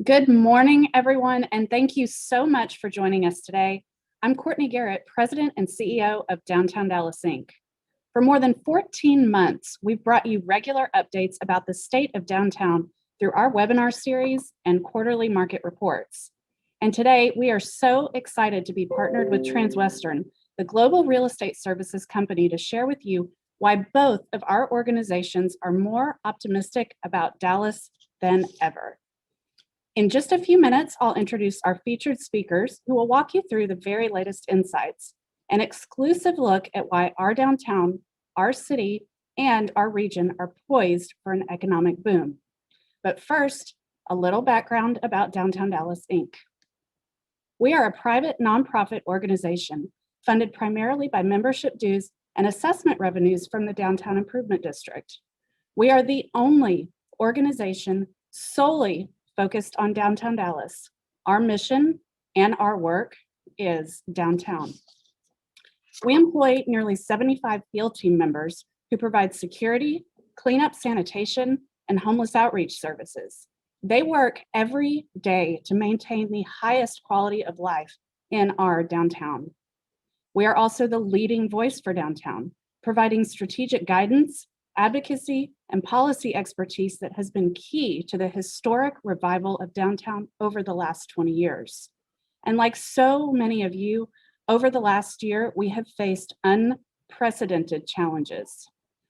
Good morning, everyone, and thank you so much for joining us today. I'm Courtney Garrett, President and CEO of Downtown Dallas Inc. For more than 14 months, we've brought you regular updates about the state of downtown through our webinar series and quarterly market reports. And today, we are so excited to be partnered with Transwestern, the global real estate services company, to share with you why both of our organizations are more optimistic about Dallas than ever. In just a few minutes, I'll introduce our featured speakers who will walk you through the very latest insights, an exclusive look at why our downtown, our city, and our region are poised for an economic boom. But first, a little background about Downtown Dallas Inc. We are a private nonprofit organization funded primarily by membership dues and assessment revenues from the Downtown Improvement District. We are the only organization solely focused on downtown Dallas. Our mission and our work is downtown. We employ nearly 75 field team members who provide security, cleanup, sanitation, and homeless outreach services. They work every day to maintain the highest quality of life in our downtown. We are also the leading voice for downtown, providing strategic guidance, advocacy, and policy expertise that has been key to the historic revival of downtown over the last 20 years. And like so many of you, over the last year, we have faced unprecedented challenges,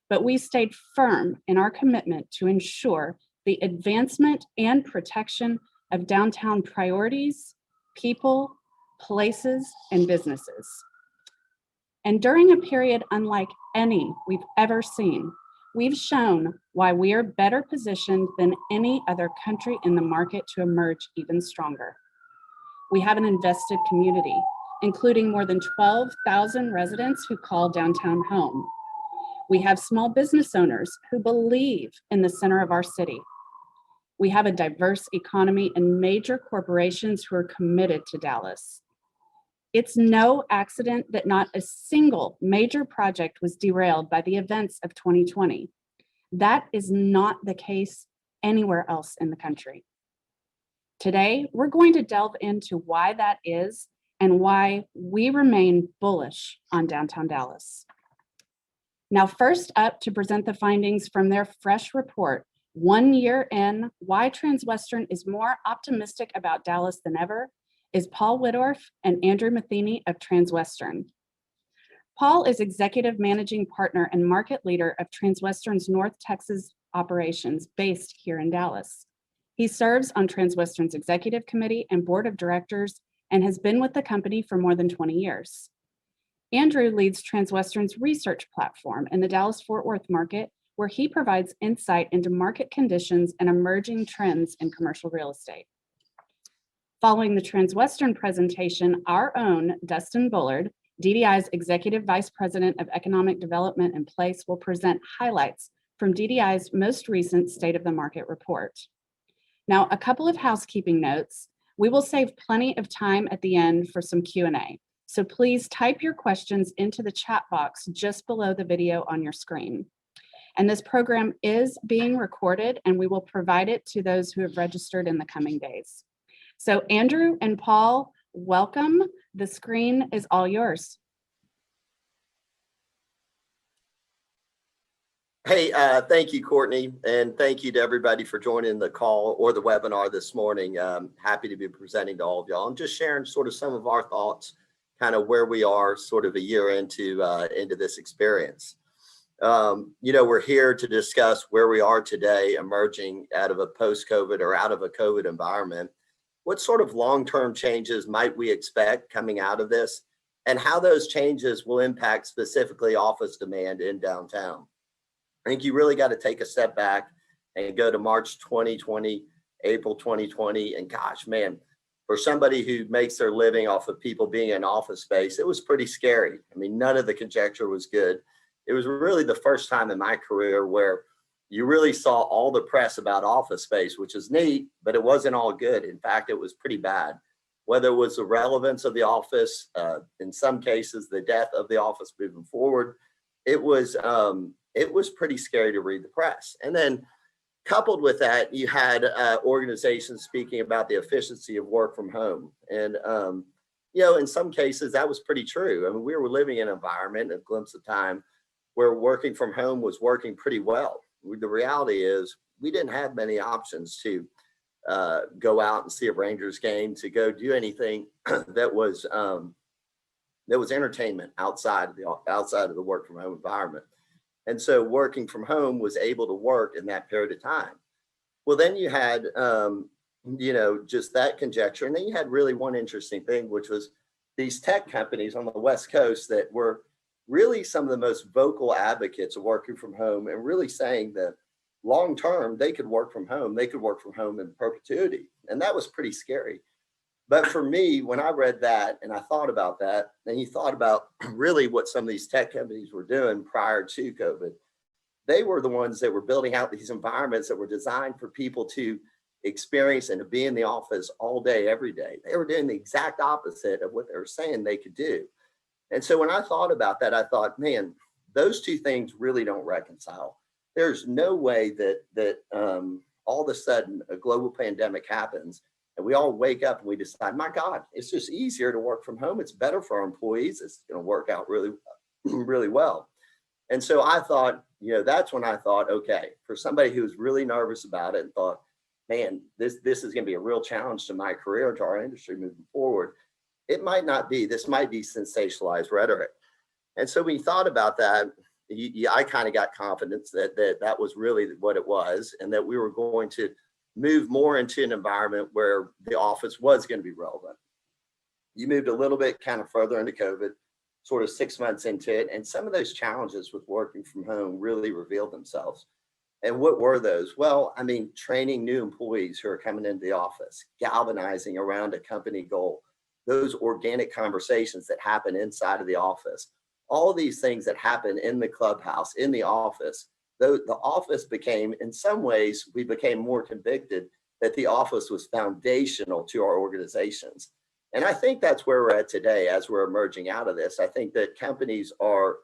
but we stayed firm in our commitment to ensure the advancement and protection of downtown priorities, people, places, and businesses. And during a period unlike any we've ever seen, we've shown why we are better positioned than any other country in the market to emerge even stronger. We have an invested community, including more than 12,000 residents who call downtown home. We have small business owners who believe in the center of our city. We have a diverse economy and major corporations who are committed to Dallas. It's no accident that not a single major project was derailed by the events of 2020. That is not the case anywhere else in the country. Today, we're going to delve into why that is and why we remain bullish on downtown Dallas. Now, first up to present the findings from their fresh report, 1 year in, why Transwestern is more optimistic about Dallas than ever, is Paul Whittorf and Andrew Matheny of Transwestern. Paul is Executive Managing Partner and Market Leader of Transwestern's North Texas operations based here in Dallas. He serves on Transwestern's Executive Committee and Board of Directors and has been with the company for more than 20 years. Andrew leads Transwestern's research platform in the Dallas-Fort Worth market, where he provides insight into market conditions and emerging trends in commercial real estate. Following the Transwestern presentation, our own Dustin Bullard, DDI's Executive Vice President of Economic Development and Place, will present highlights from DDI's most recent State of the Market report. Now, a couple of housekeeping notes. We will save plenty of time at the end for some Q&A, so please type your questions into the chat box just below the video on your screen. And this program is being recorded, and we will provide it to those who have registered in the coming days. So Andrew and Paul, welcome. The screen is all yours. Hey, thank you, Courtney, and thank you to everybody for joining the call or the webinar this morning. Happy to be presenting to all of y'all and just sharing sort of some of our thoughts, kind of where we are sort of a year into this experience. We're here to discuss where we are today, emerging out of a post-COVID or out of a COVID environment. What sort of long-term changes might we expect coming out of this, and how those changes will impact specifically office demand in downtown? I think you really got to take a step back and go to March 2020, April 2020, and gosh, man, for somebody who makes their living off of people being in office space, it was pretty scary. I mean, none of the conjecture was good. It was really the first time in my career where you really saw all the press about office space, which is neat, but it wasn't all good. In fact, it was pretty bad. Whether it was the relevance of the office, in some cases, the death of the office moving forward, it was pretty scary to read the press. And then coupled with that, you had organizations speaking about the efficiency of work from home. And, in some cases, that was pretty true. I mean, we were living in an environment, a glimpse of time, where working from home was working pretty well. The reality is we didn't have many options to go out and see a Rangers game, to go do anything that was entertainment outside of the work from home environment. And so working from home was able to work in that period of time. Well, then you had just that conjecture. And then you had really one interesting thing, which was these tech companies on the West Coast that were really some of the most vocal advocates of working from home, and really saying that long term they could work from home. They could work from home in perpetuity. And that was pretty scary. But for me, when I read that and I thought about that, and you thought about really what some of these tech companies were doing prior to COVID, they were the ones that were building out these environments that were designed for people to experience and to be in the office all day, every day. They were doing the exact opposite of what they were saying they could do. And so when I thought about that, I thought, man, those two things really don't reconcile. There's no way that all of a sudden a global pandemic happens and we all wake up and we decide, my God, it's just easier to work from home. It's better for our employees. It's going to work out really, really well. And so I thought, that's when I thought, okay, for somebody who was really nervous about it and thought, man, this is going to be a real challenge to my career and to our industry moving forward. It might not be. This might be sensationalized rhetoric. And so when you thought about that, I kind of got confidence that was really what it was, and that we were going to move more into an environment where the office was going to be relevant. You moved a little bit kind of further into COVID, sort of 6 months into it, and some of those challenges with working from home really revealed themselves. And what were those? Well, I mean, training new employees who are coming into the office, galvanizing around a company goal, those organic conversations that happen inside of the office, all of these things that happen in the clubhouse, in the office. The office became, in some ways, we became more convicted that the office was foundational to our organizations. And I think that's where we're at today as we're emerging out of this. I think that companies are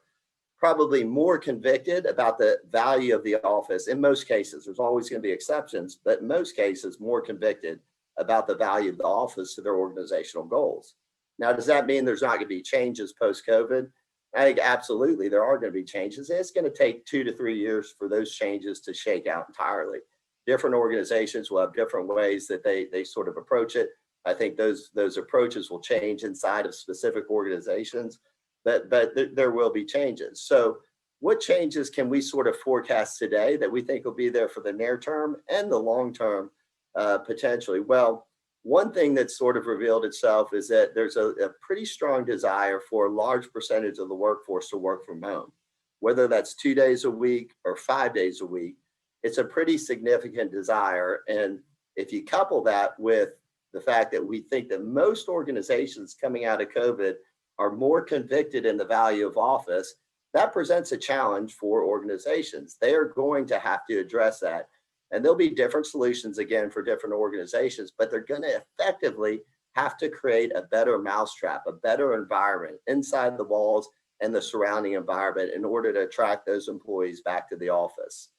probably more convicted about the value of the office. In most cases, there's always going to be exceptions, but in most cases, more convicted about the value of the office to their organizational goals. Now, does that mean there's not going to be changes post-COVID? I think absolutely there are going to be changes. It's going to take 2 to 3 years for those changes to shake out entirely. Different organizations will have different ways that they sort of approach it. I think those approaches will change inside of specific organizations, but there will be changes. So what changes can we sort of forecast today that we think will be there for the near term and the long term potentially? Well, one thing that's sort of revealed itself is that there's a pretty strong desire for a large percentage of the workforce to work from home, whether that's 2 days a week or 5 days a week. It's a pretty significant desire. And if you couple that with the fact that we think that most organizations coming out of COVID are more convicted in the value of office, that presents a challenge for organizations. They are going to have to address that. And there'll be different solutions again for different organizations, but they're going to effectively have to create a better mousetrap, a better environment inside the walls and the surrounding environment in order to attract those employees back to the office.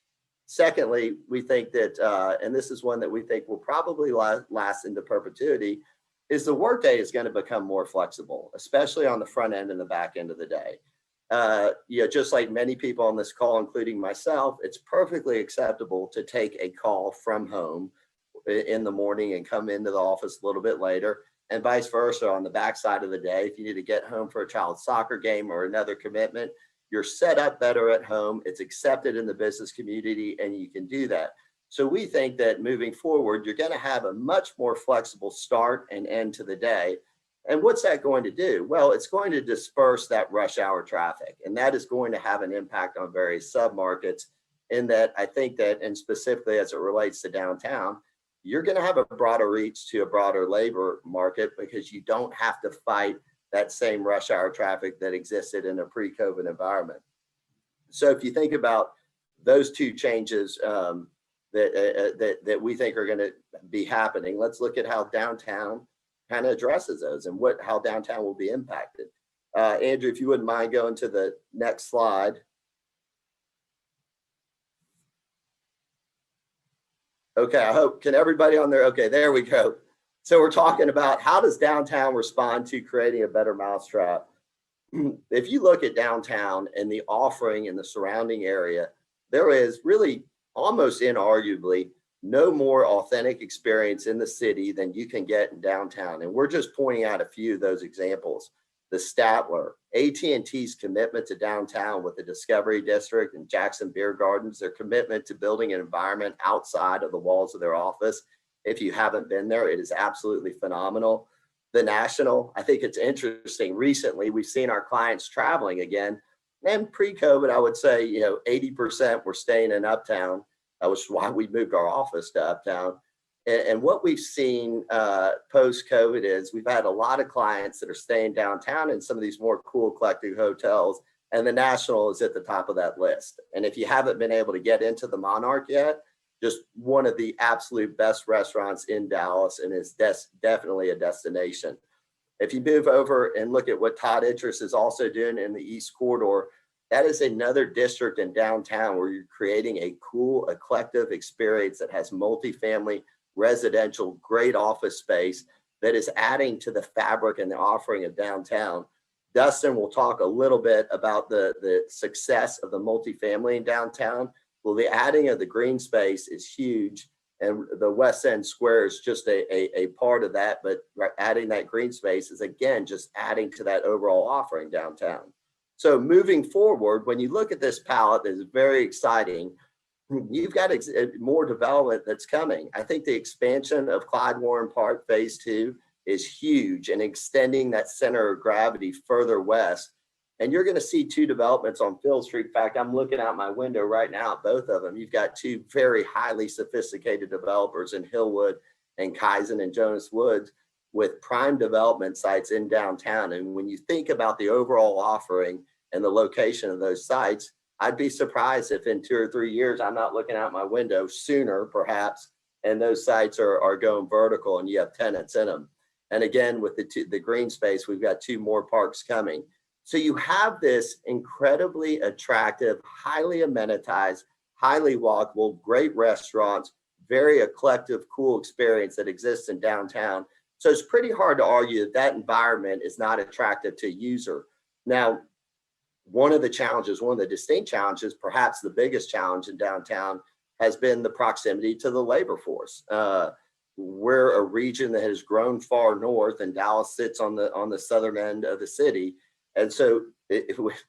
Secondly, we think that, and this is one that we think will probably last into perpetuity, is the workday is going to become more flexible, especially on the front end and the back end of the day. Just like many people on this call, including myself, it's perfectly acceptable to take a call from home in the morning and come into the office a little bit later, and vice versa on the backside of the day. If you need to get home for a child's soccer game or another commitment, you're set up better at home. It's accepted in the business community, and you can do that. So we think that moving forward, you're going to have a much more flexible start and end to the day. And what's that going to do? Well, it's going to disperse that rush hour traffic, and that is going to have an impact on various submarkets. In that, I think that, and specifically as it relates to downtown, you're going to have a broader reach to a broader labor market because you don't have to fight that same rush hour traffic that existed in a pre-COVID environment. So if you think about those two changes that we think are going to be happening, let's look at how downtown kind of addresses those and how downtown will be impacted. Andrew, if you wouldn't mind going to the next slide. Okay, I hope, can everybody on there? Okay, there we go. So we're talking about how does downtown respond to creating a better mousetrap? If you look at downtown and the offering in the surrounding area, there is really almost inarguably no more authentic experience in the city than you can get in downtown. And we're just pointing out a few of those examples. The Statler, AT&T's commitment to downtown with the Discovery District and Jackson Beer Gardens, their commitment to building an environment outside of the walls of their office. If you haven't been there, it is absolutely phenomenal. The National, I think it's interesting. Recently, we've seen our clients traveling again. And pre-COVID, I would say, 80% were staying in Uptown. That was why we moved our office to Uptown. And what we've seen post-COVID is we've had a lot of clients that are staying downtown in some of these more cool, collective hotels. And the National is at the top of that list. And if you haven't been able to get into the Monarch yet, just one of the absolute best restaurants in Dallas, and is definitely a destination. If you move over and look at what Todd Interest is also doing in the East Corridor, that is another district in downtown where you're creating a cool, eclectic experience that has multifamily, residential, great office space that is adding to the fabric and the offering of downtown. Dustin will talk a little bit about the success of the multifamily in downtown. Well, the adding of the green space is huge, and the West End Square is just a part of that, but adding that green space is, again, just adding to that overall offering downtown. So moving forward, when you look at this palette, that is very exciting. You've got more development that's coming. I think the expansion of Clyde Warren Park Phase 2 is huge and extending that center of gravity further west. And you're going to see two developments on Field Street. In fact, I'm looking out my window right now at both of them. You've got two very highly sophisticated developers in Hillwood and Kaizen and Jonas Woods with prime development sites in downtown. And when you think about the overall offering and the location of those sites, I'd be surprised if in 2 or 3 years, I'm not looking out my window sooner, perhaps, and those sites are going vertical and you have tenants in them. And again, with the green space, we've got two more parks coming. So you have this incredibly attractive, highly amenitized, highly walkable, great restaurants, very eclectic, cool experience that exists in downtown. So it's pretty hard to argue that that environment is not attractive to a user. Now, one of the distinct challenges, perhaps the biggest challenge in downtown, has been the proximity to the labor force. We're a region that has grown far north, and Dallas sits on the southern end of the city. And so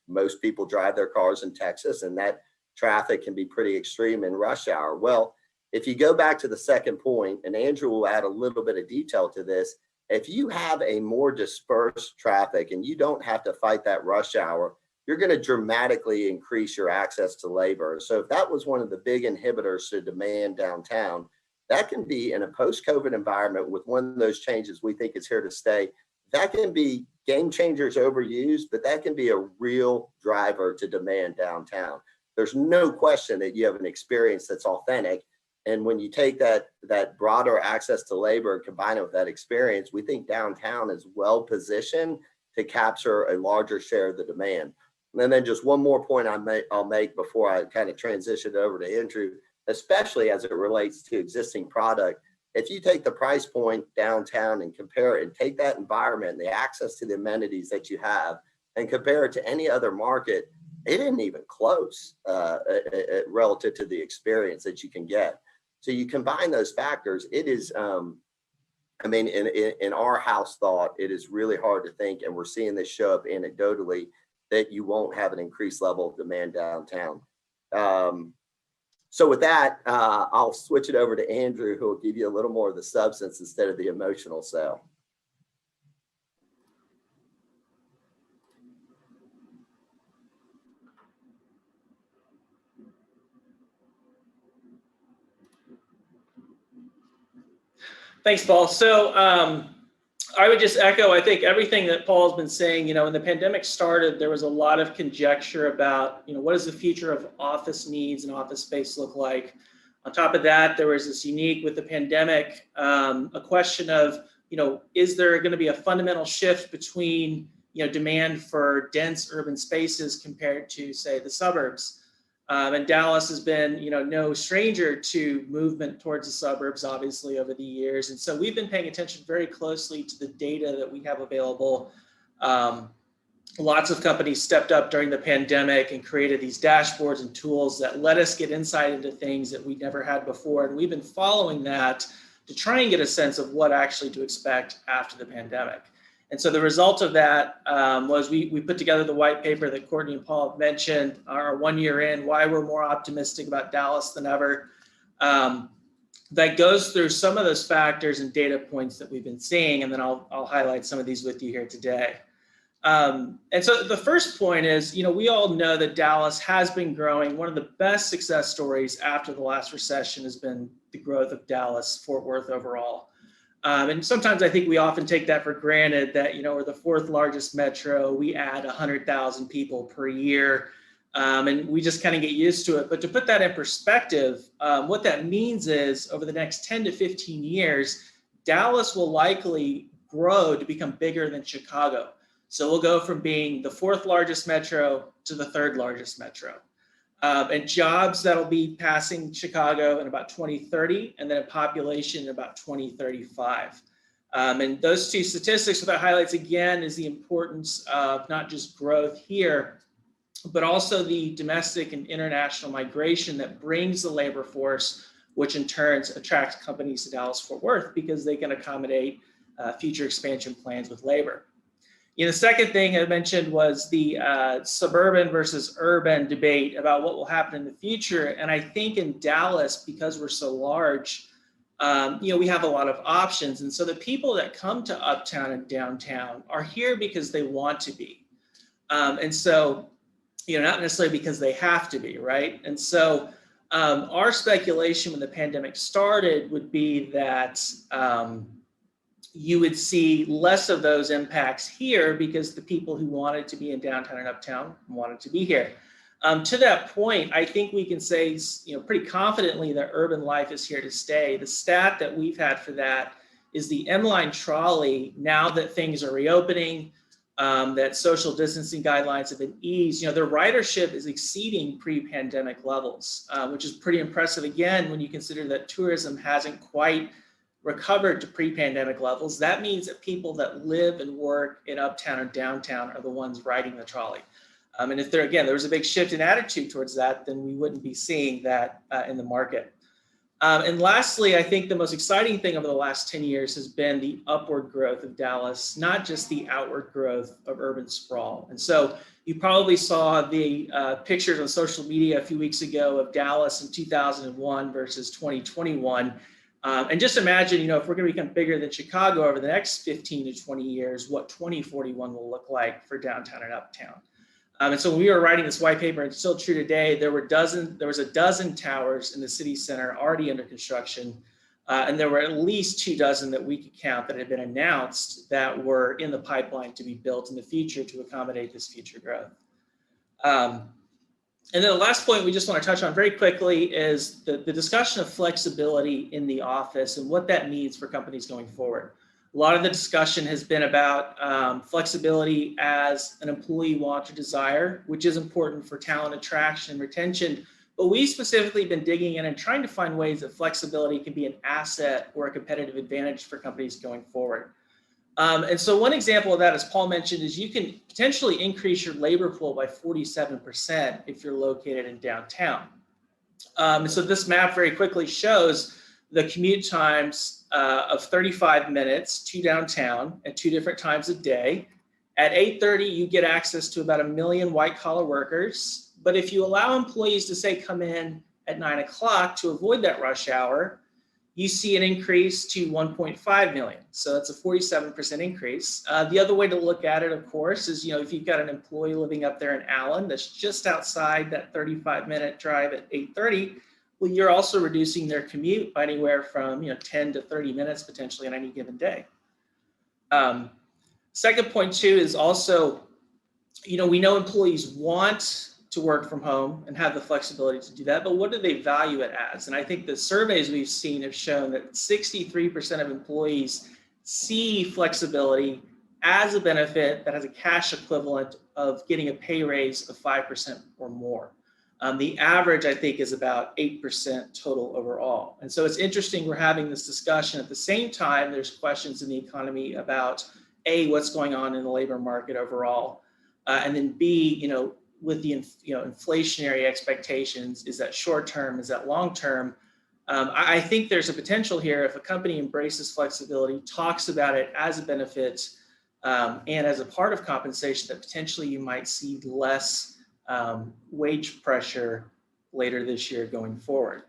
most people drive their cars in Texas, and that traffic can be pretty extreme in rush hour. Well, if you go back to the second point, and Andrew will add a little bit of detail to this, if you have a more dispersed traffic and you don't have to fight that rush hour, you're going to dramatically increase your access to labor. So if that was one of the big inhibitors to demand downtown, that can be in a post-COVID environment with one of those changes we think is here to stay. That can be game changers overused, but that can be a real driver to demand downtown. There's no question that you have an experience that's authentic. And when you take that broader access to labor and combine it with that experience, we think downtown is well positioned to capture a larger share of the demand. And then just one more point I'll make before I kind of transition over to Andrew, especially as it relates to existing product. If you take the price point downtown and compare it and take that environment, the access to the amenities that you have, and compare it to any other market, it isn't even close relative to the experience that you can get. So you combine those factors, it is, in our house thought, it is really hard to think, and we're seeing this show up anecdotally, that you won't have an increased level of demand downtown. So with that, I'll switch it over to Andrew, who will give you a little more of the substance instead of the emotional sell. Thanks, Paul. So I would just echo, I think, everything that Paul's been saying. When the pandemic started, there was a lot of conjecture about, what does the future of office needs and office space look like? On top of that, there was this unique with the pandemic, a question of, is there going to be a fundamental shift between, demand for dense urban spaces compared to, say, the suburbs? And Dallas has been, no stranger to movement towards the suburbs, obviously, over the years. And so we've been paying attention very closely to the data that we have available. Lots of companies stepped up during the pandemic and created these dashboards and tools that let us get insight into things that we never had before. And we've been following that to try and get a sense of what actually to expect after the pandemic. And so the result of that was we put together the white paper that Courtney and Paul have mentioned, our 1 year in, why we're more optimistic about Dallas than ever. That goes through some of those factors and data points that we've been seeing, and then I'll highlight some of these with you here today. And so the first point is, we all know that Dallas has been growing. One of the best success stories after the last recession has been the growth of Dallas, Fort Worth overall. And sometimes I think we often take that for granted that, we're the 4th largest metro, we add 100,000 people per year, and we just kind of get used to it. But to put that in perspective, what that means is over the next 10 to 15 years, Dallas will likely grow to become bigger than Chicago. So we'll go from being the 4th largest metro to the 3rd largest metro. And jobs that'll be passing Chicago in about 2030, and then a population in about 2035. And those two statistics, what that highlights again is the importance of not just growth here, but also the domestic and international migration that brings the labor force, which in turn attracts companies to Dallas-Fort Worth because they can accommodate future expansion plans with labor. The second thing I mentioned was the suburban versus urban debate about what will happen in the future. And I think in Dallas, because we're so large, we have a lot of options. And so the people that come to uptown and downtown are here because they want to be. And so, not necessarily because they have to be, right? And so our speculation when the pandemic started would be that you would see less of those impacts here because the people who wanted to be in downtown and uptown wanted to be here. To that point, I think we can say, pretty confidently that urban life is here to stay. The stat that we've had for that is the M-Line trolley, now that things are reopening, that social distancing guidelines have been eased, their ridership is exceeding pre-pandemic levels, which is pretty impressive again, when you consider that tourism hasn't quite recovered to pre-pandemic levels. That means that people that live and work in uptown or downtown are the ones riding the trolley. And if there was a big shift in attitude towards that, then we wouldn't be seeing that in the market. And lastly, I think the most exciting thing over the last 10 years has been the upward growth of Dallas, not just the outward growth of urban sprawl. And so you probably saw the pictures on social media a few weeks ago of Dallas in 2001 versus 2021. And just imagine, if we're going to become bigger than Chicago over the next 15 to 20 years, what 2041 will look like for downtown and uptown. And so when we were writing this white paper, and it's still true today, there was a dozen towers in the city center already under construction. And there were at least 24 that we could count that had been announced that were in the pipeline to be built in the future to accommodate this future growth. And then the last point we just want to touch on very quickly is the discussion of flexibility in the office and what that means for companies going forward. A lot of the discussion has been about flexibility as an employee want or desire, which is important for talent attraction and retention. But we've specifically been digging in and trying to find ways that flexibility can be an asset or a competitive advantage for companies going forward. And so one example of that, as Paul mentioned, is you can potentially increase your labor pool by 47% if you're located in downtown. And so this map very quickly shows the commute times of 35 minutes to downtown at 2 different times a day. At 8:30, you get access to about 1 million white-collar workers. But if you allow employees to, say, come in at 9 o'clock to avoid that rush hour, you see an increase to 1.5 million. So that's a 47% increase. The other way to look at it, of course, is, if you've got an employee living up there in Allen that's just outside that 35-minute drive at 8:30, well, you're also reducing their commute by anywhere from 10 to 30 minutes potentially on any given day. Second point too is also, we know employees want to work from home and have the flexibility to do that, but what do they value it as? And I think the surveys we've seen have shown that 63% of employees see flexibility as a benefit that has a cash equivalent of getting a pay raise of 5% or more. The average, I think, is about 8% total overall. And so it's interesting we're having this discussion. At the same time, there's questions in the economy about A, what's going on in the labor market overall, and then B, with the inflationary expectations, is that short term, is that long term? I think there's a potential here if a company embraces flexibility, talks about it as a benefit, and as a part of compensation, that potentially you might see less wage pressure later this year going forward.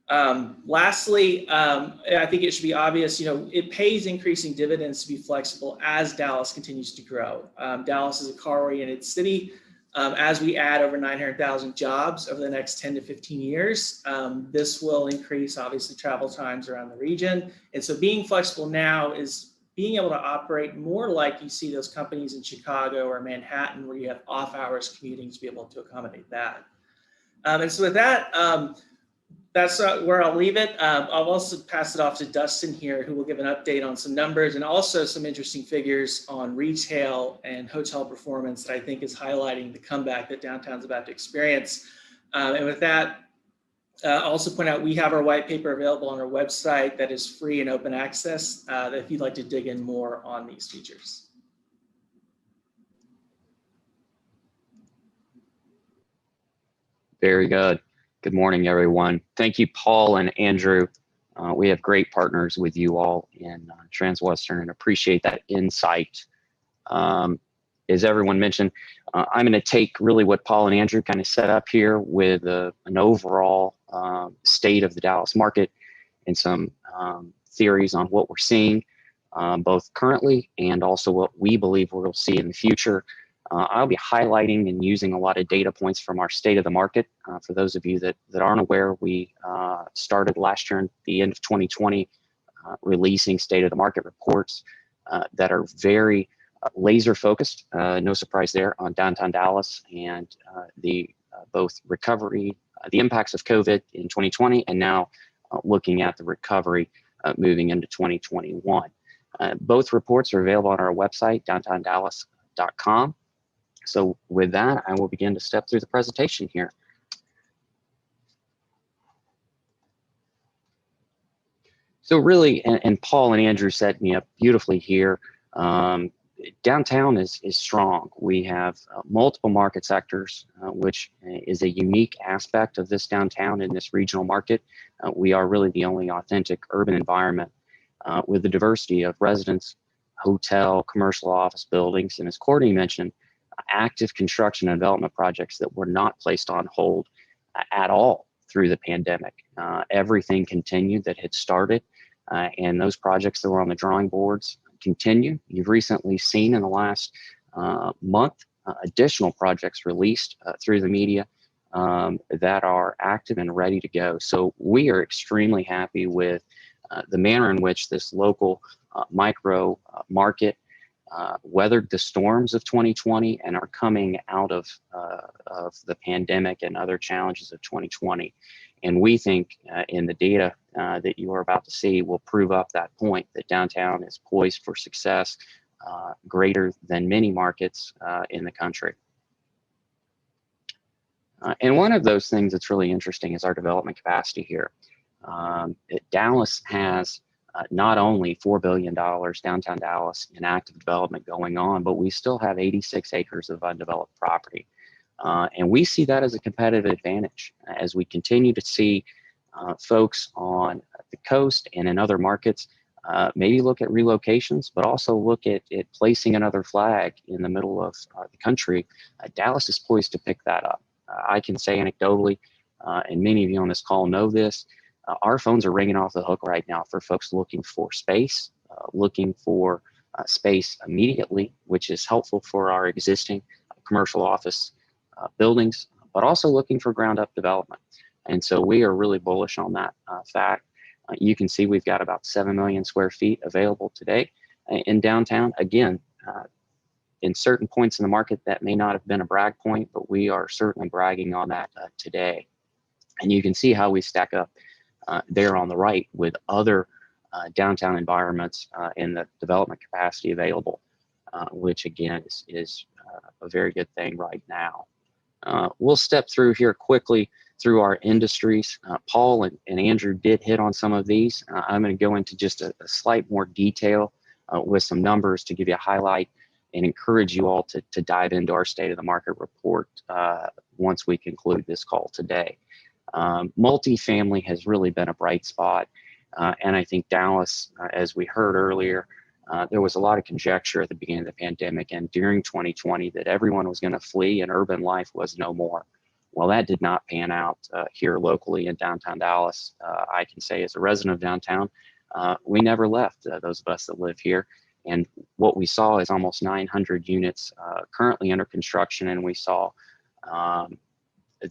Lastly, I think it should be obvious, it pays increasing dividends to be flexible as Dallas continues to grow. Dallas is a car-oriented city. As we add over 900,000 jobs over the next 10 to 15 years, this will increase, obviously, travel times around the region. And so being flexible now is being able to operate more like you see those companies in Chicago or Manhattan, where you have off-hours commuting to be able to accommodate that. And so with that, that's where I'll leave it. I'll also pass it off to Dustin here, who will give an update on some numbers and also some interesting figures on retail and hotel performance that I think is highlighting the comeback that downtown's about to experience. And with that, I'll also point out we have our white paper available on our website that is free and open access if you'd like to dig in more on these features. Very good. Good morning, everyone. Thank you, Paul and Andrew. We have great partners with you all in Transwestern and appreciate that insight. As everyone mentioned, I'm going to take really what Paul and Andrew kind of set up here with an overall state of the Dallas market and some theories on what we're seeing, both currently and also what we believe we'll see in the future. I'll be highlighting and using a lot of data points from our state of the market. For those of you that aren't aware, we started last year at the end of 2020 releasing state of the market reports that are very laser focused, no surprise there, on downtown Dallas and the both recovery, the impacts of COVID in 2020, and now looking at the recovery moving into 2021. Both reports are available on our website, downtowndallas.com. So with that, I will begin to step through the presentation here. So really, and Paul and Andrew set me up beautifully here, downtown is strong. We have multiple market sectors, which is a unique aspect of this downtown in this regional market. We are really the only authentic urban environment with the diversity of residents, hotel, commercial office buildings, and as Courtney mentioned, active construction and development projects that were not placed on hold at all through the pandemic. Everything continued that had started, and those projects that were on the drawing boards continue. You've recently seen in the last month additional projects released through the media that are active and ready to go. So we are extremely happy with the manner in which this local micro market weathered the storms of 2020 and are coming out of the pandemic and other challenges of 2020. And we think in the data that you are about to see will prove up that point, that downtown is poised for success greater than many markets in the country. And one of those things that's really interesting is our development capacity here. Dallas has not only $4 billion, downtown Dallas, in active development going on, but we still have 86 acres of undeveloped property. And we see that as a competitive advantage as we continue to see folks on the coast and in other markets maybe look at relocations, but also look at placing another flag in the middle of the country. Dallas is poised to pick that up. I can say anecdotally, and many of you on this call know this, our phones are ringing off the hook right now for folks looking for space, looking for space immediately, which is helpful for our existing commercial office buildings, but also looking for ground up development. And so we are really bullish on that fact. You can see we've got about 7 million square feet available today in downtown. Again, in certain points in the market that may not have been a brag point, but we are certainly bragging on that today. And you can see how we stack up there on the right with other downtown environments and the development capacity available, which again is a very good thing right now. We'll step through here quickly through our industries. Paul and Andrew did hit on some of these. I'm going to go into just a slight more detail with some numbers to give you a highlight and encourage you all to dive into our State of the Market report once we conclude this call today. Multifamily has really been a bright spot, and I think Dallas, as we heard earlier, there was a lot of conjecture at the beginning of the pandemic and during 2020 that everyone was going to flee and urban life was no more. Well, that did not pan out here locally in downtown Dallas. I can say as a resident of downtown, we never left, those of us that live here. And what we saw is almost 900 units currently under construction, and we saw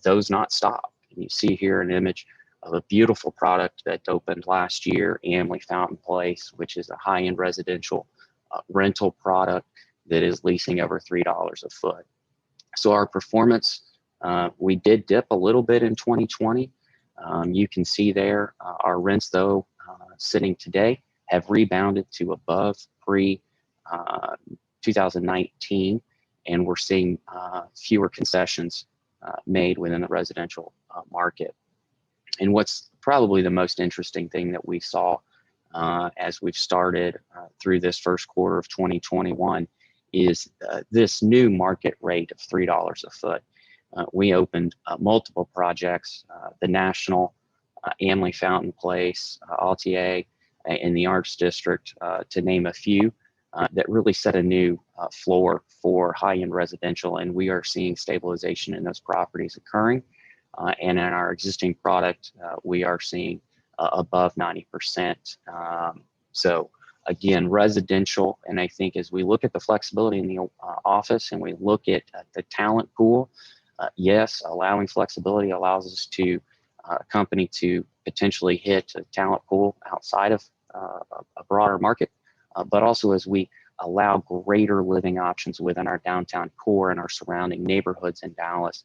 those not stop. And you see here an image of a beautiful product that opened last year, Amley Fountain Place, which is a high-end residential rental product that is leasing over $3 a foot. So our performance, we did dip a little bit in 2020. You can see there our rents, though, sitting today have rebounded to above pre-2019, and we're seeing fewer concessions made within the residential market. And what's probably the most interesting thing that we saw as we've started through this first quarter of 2021 is this new market rate of $3 a foot. We opened multiple projects, the National, Amley Fountain Place, Altier, in the Arts District, to name a few, that really set a new floor for high-end residential, and we are seeing stabilization in those properties occurring. And in our existing product, we are seeing above 90%. So again, residential, and I think as we look at the flexibility in the office and we look at the talent pool, yes, allowing flexibility allows us to a company to potentially hit a talent pool outside of a broader market, but also as we allow greater living options within our downtown core and our surrounding neighborhoods in Dallas,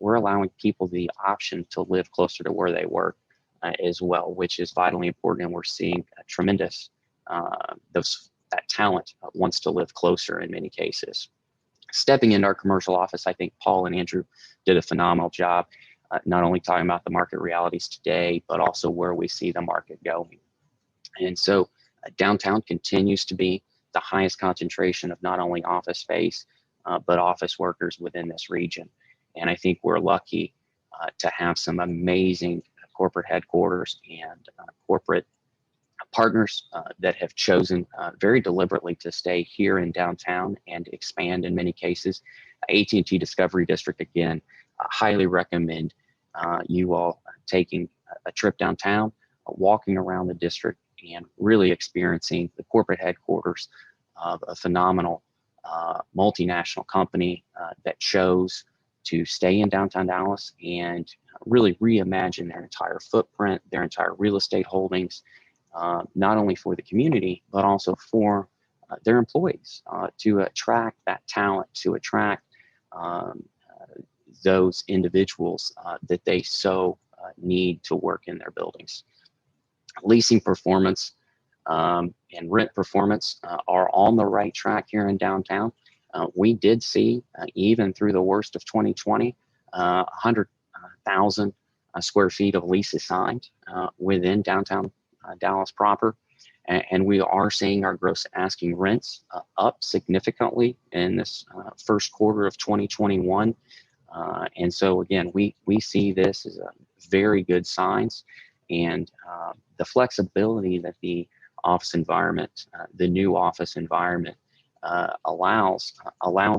we're allowing people the option to live closer to where they work as well, which is vitally important. And we're seeing a tremendous, that talent wants to live closer in many cases. Stepping into our commercial office, I think Paul and Andrew did a phenomenal job, not only talking about the market realities today, but also where we see the market going. And so downtown continues to be the highest concentration of not only office space, but office workers within this region. And I think we're lucky to have some amazing corporate headquarters and corporate partners that have chosen very deliberately to stay here in downtown and expand in many cases. AT&T Discovery District, again, highly recommend you all taking a trip downtown, walking around the district, and really experiencing the corporate headquarters of a phenomenal multinational company that chose to stay in downtown Dallas and really reimagine their entire footprint, their entire real estate holdings, not only for the community, but also for their employees, to attract that talent, to attract those individuals that they so need to work in their buildings. Leasing performance and rent performance are on the right track here in downtown. We did see, even through the worst of 2020, 100,000 square feet of leases signed within downtown Dallas proper. And we are seeing our gross asking rents up significantly in this first quarter of 2021. And so again, we see this as a very good signs, and the flexibility that the office environment, the new office environment allows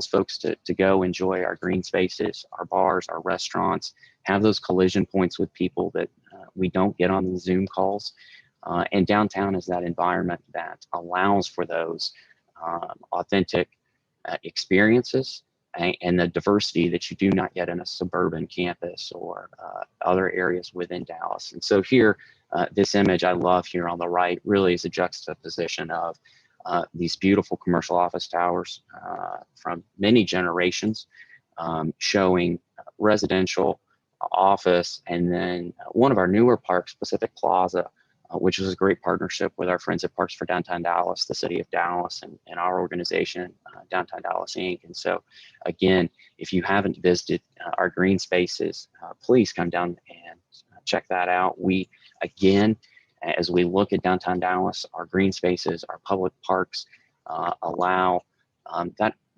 folks to go enjoy our green spaces, our bars, our restaurants, have those collision points with people that we don't get on the Zoom calls. And downtown is that environment that allows for those authentic experiences and the diversity that you do not get in a suburban campus or other areas within Dallas. And so here, this image I love here on the right really is a juxtaposition of these beautiful commercial office towers from many generations, showing residential, office, and then one of our newer parks, Pacific Plaza, which is a great partnership with our friends at Parks for Downtown Dallas, the city of Dallas, and our organization, Downtown Dallas Inc. And so, again, if you haven't visited our green spaces, please come down and check that out. We, again, as we look at downtown Dallas, our green spaces, our public parks allow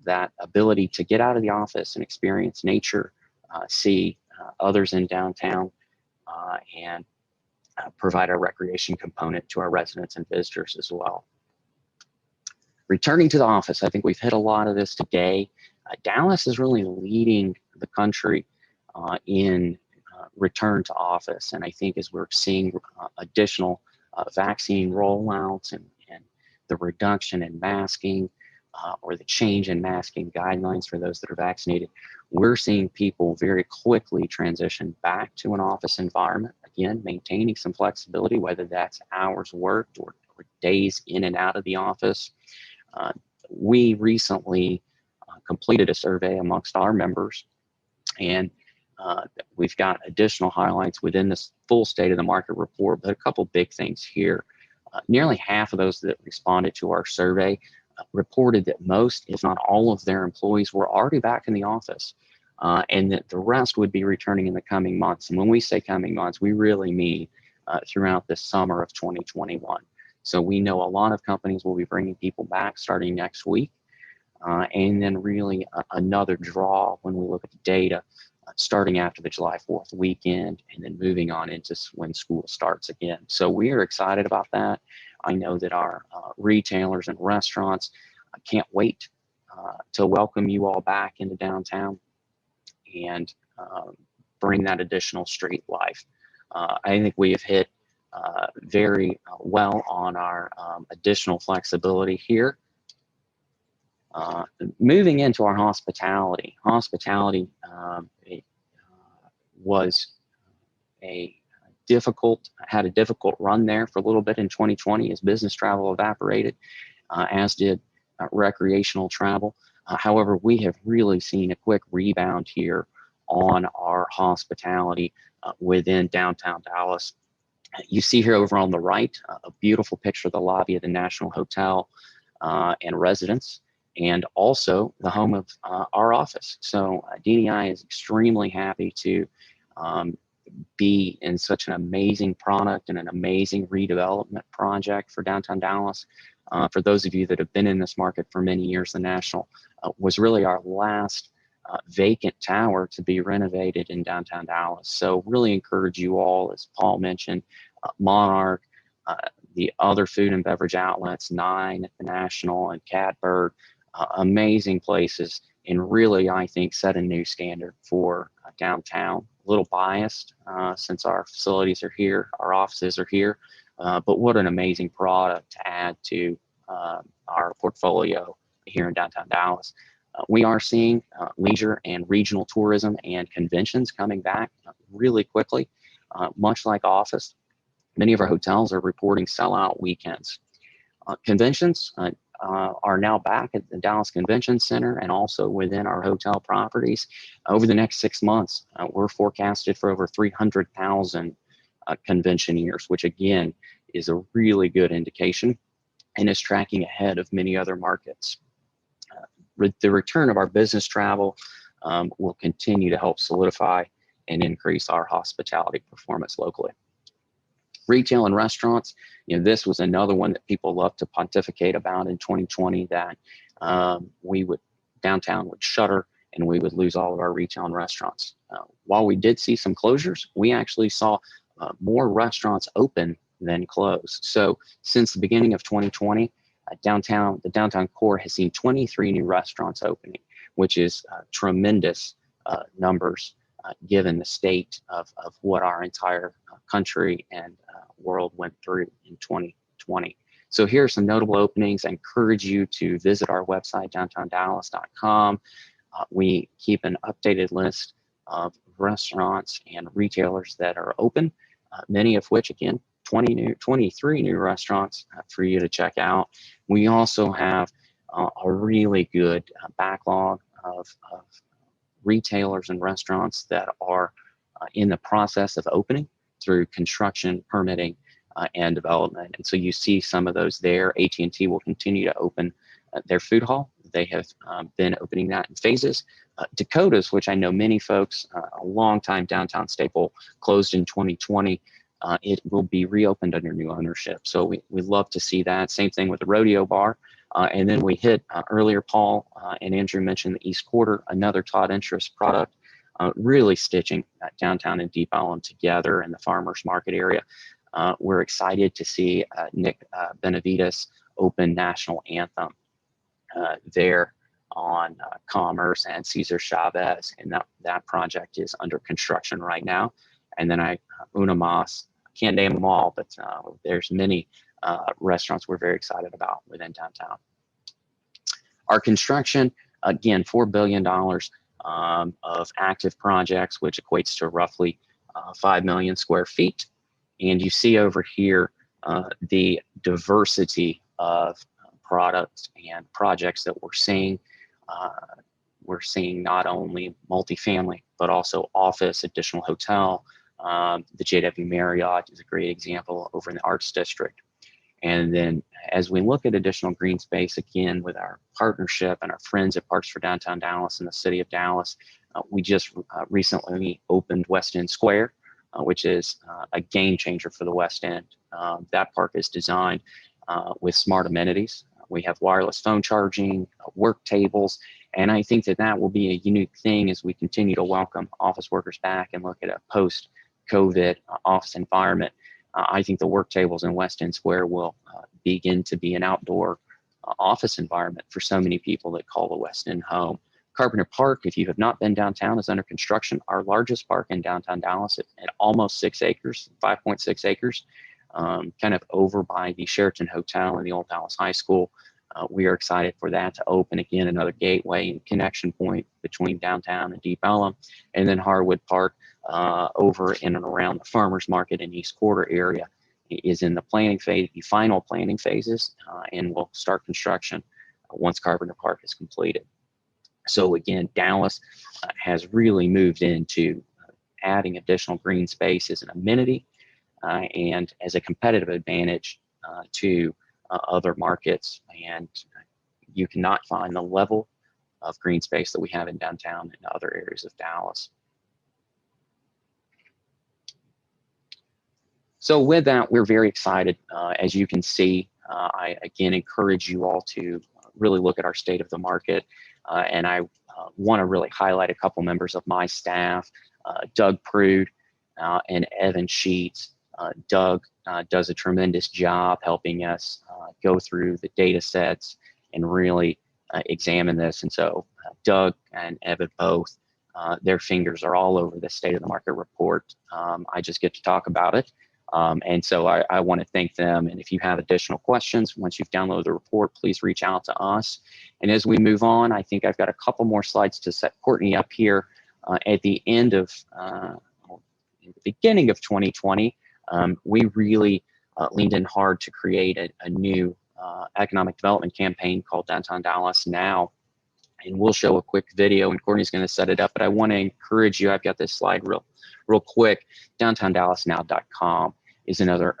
that ability to get out of the office and experience nature, see others in downtown, and provide a recreation component to our residents and visitors as well. Returning to the office, I think we've hit a lot of this today. Dallas is really leading the country in return to office. And I think as we're seeing additional vaccine rollouts and the reduction in masking or the change in masking guidelines for those that are vaccinated, we're seeing people very quickly transition back to an office environment. Again, maintaining some flexibility, whether that's hours worked or days in and out of the office. We recently completed a survey amongst our members, and we've got additional highlights within this full state of the market report, but a couple big things here. Nearly half of those that responded to our survey reported that most, if not all of their employees were already back in the office, and that the rest would be returning in the coming months. And when we say coming months, we really mean throughout the summer of 2021. So we know a lot of companies will be bringing people back starting next week. And then really another draw when we look at the data starting after the July 4th weekend and then moving on into when school starts again. So we are excited about that. I know that our retailers and restaurants can't wait to welcome you all back into downtown and bring that additional street life. I think we have hit very well on our additional flexibility here. Moving into our hospitality. Hospitality was had a difficult run there for a little bit in 2020 as business travel evaporated, as did recreational travel. However, we have really seen a quick rebound here on our hospitality within downtown Dallas. You see here over on the right, a beautiful picture of the lobby of the National Hotel and residence, and also the home of our office. So DDI is extremely happy to be in such an amazing product and an amazing redevelopment project for downtown Dallas. For those of you that have been in this market for many years, the National was really our last vacant tower to be renovated in downtown Dallas. So really encourage you all, as Paul mentioned, Monarch, the other food and beverage outlets, 9 at the National and Catbird, amazing places, and really, I think, set a new standard for downtown. A little biased since our facilities are here, our offices are here, but what an amazing product to add to our portfolio here in downtown Dallas. We are seeing leisure and regional tourism and conventions coming back really quickly, much like office. Many of our hotels are reporting sellout weekends. Conventions are now back at the Dallas Convention Center and also within our hotel properties. Over the next 6 months, we're forecasted for over 300,000 convention years, which again is a really good indication and is tracking ahead of many other markets. The return of our business travel will continue to help solidify and increase our hospitality performance locally. Retail and restaurants, this was another one that people love to pontificate about in 2020, that downtown would shutter and we would lose all of our retail and restaurants. While we did see some closures, we actually saw more restaurants open than close. So since the beginning of 2020, the downtown core has seen 23 new restaurants opening, which is tremendous numbers given the state of what our entire country and world went through in 2020. So here are some notable openings. I encourage you to visit our website, downtowndallas.com. We keep an updated list of restaurants and retailers that are open, many of which, again, 23 new restaurants for you to check out. We also have a really good backlog of retailers and restaurants that are in the process of opening through construction, permitting, and development. And so you see some of those there. AT&T will continue to open their food hall. They have been opening that in phases. Dakota's, which I know many folks, a longtime downtown staple, closed in 2020. It will be reopened under new ownership. So we love to see that. Same thing with the Rodeo Bar. And then we hit earlier, Paul and Andrew mentioned the East Quarter, another Todd Interest product, really stitching downtown and Deep Ellum together in the farmers market area. We're excited to see Nick Benavides open National Anthem there on Commerce and Cesar Chavez, and that project is under construction right now. And then Una Mas, can't name them all, but there's many restaurants we're very excited about within downtown. Our construction, again, $4 billion of active projects, which equates to roughly 5 million square feet. And you see over here the diversity of products and projects that we're seeing. We're seeing not only multifamily, but also office, additional hotel. The JW Marriott is a great example over in the Arts District. And then as we look at additional green space, again, with our partnership and our friends at Parks for Downtown Dallas and the City of Dallas, we just recently opened West End Square, which is a game changer for the West End. That park is designed with smart amenities. We have wireless phone charging, work tables, and I think that will be a unique thing as we continue to welcome office workers back and look at a post-COVID office environment. I think the work tables in West End Square will begin to be an outdoor office environment for so many people that call the West End home. Carpenter Park, if you have not been downtown, is under construction. Our largest park in downtown Dallas at almost 6 acres, 5.6 acres, kind of over by the Sheraton Hotel and the Old Dallas High School. We are excited for that to open again, another gateway and connection point between downtown and Deep Ellum. And then Harwood Park over in and around the farmers market and East Quarter area is in the planning phase, the final planning phases, and will start construction once Carpenter Park is completed. So again, Dallas has really moved into adding additional green space as an amenity and as a competitive advantage to other markets. And you cannot find the level of green space that we have in downtown and other areas of Dallas. So with that, we're very excited. As you can see, I again encourage you all to really look at our state of the market. And I want to really highlight a couple members of my staff, Doug Prude and Evan Sheets. Doug does a tremendous job helping us go through the data sets and really examine this. And so Doug and Evan both, their fingers are all over the state of the market report. I just get to talk about it. And so I want to thank them. And if you have additional questions, once you've downloaded the report, please reach out to us. And as we move on, I think I've got a couple more slides to set Courtney up here. At the end of, the beginning of 2020, we really leaned in hard to create a new economic development campaign called Downtown Dallas Now. And we'll show a quick video, and Courtney's going to set it up. But I want to encourage you, I've got this slide real quick. DowntownDallasNow.com is another